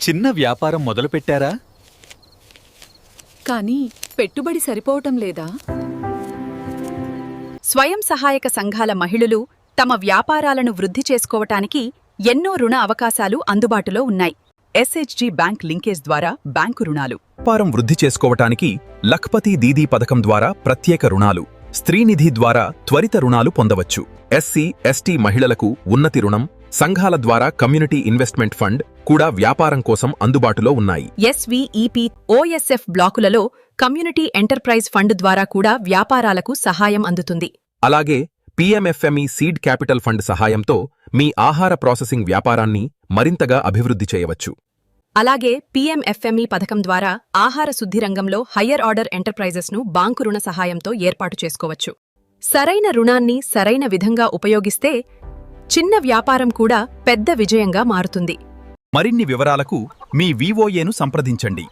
చిన్న వ్యాపారం మొదలుపెట్టారా? కానీ పెట్టుబడి సరిపోవటం లేదా? స్వయం సహాయక సంఘాల మహిళలు తమ వ్యాపారాలను వృద్ధి చేసుకోవటానికి ఎన్నో రుణ అవకాశాలు అందుబాటులో ఉన్నాయి. ఎస్హెచ్జి బ్యాంక్ లింకేజ్ ద్వారా బ్యాంకు రుణాలు, వ్యాపారం వృద్ధి చేసుకోవటానికి లఖ్పతి దీదీ పథకం ద్వారా ప్రత్యేక రుణాలు, స్త్రీనిధి ద్వారా త్వరిత రుణాలు పొందవచ్చు. ఎస్సీ, ఎస్టీ మహిళలకు ఉన్నతి రుణం, సంఘాల ద్వారా కమ్యూనిటీ ఇన్వెస్ట్మెంట్ ఫండ్ కూడా వ్యాపారం కోసం అందుబాటులో ఉన్నాయి. ఎస్వీఈపీ, ఓఎస్ఎఫ్ బ్లాకులలో కమ్యూనిటీ ఎంటర్ప్రైజ్ ఫండ్ ద్వారా కూడా వ్యాపారాలకు సహాయం అందుతుంది. అలాగే పీఎంఎఫ్ఎంఈ సీడ్ క్యాపిటల్ ఫండ్ సహాయంతో మీ ఆహార ప్రాసెసింగ్ వ్యాపారాన్ని మరింతగా అభివృద్ధి చేయవచ్చు. అలాగే పీఎంఎఫ్ఎంఈ పథకం ద్వారా ఆహార శుద్ధి రంగంలో హయ్యర్ ఆర్డర్ ఎంటర్ప్రైజెస్ను బాంకు రుణ సహాయంతో ఏర్పాటు చేసుకోవచ్చు. సరైన రుణాన్ని సరైన విధంగా ఉపయోగిస్తే చిన్న వ్యాపారం కూడా పెద్ద విజయంగా మారుతుంది. మరిన్ని వివరాలకు మీ వివోఏను సంప్రదించండి.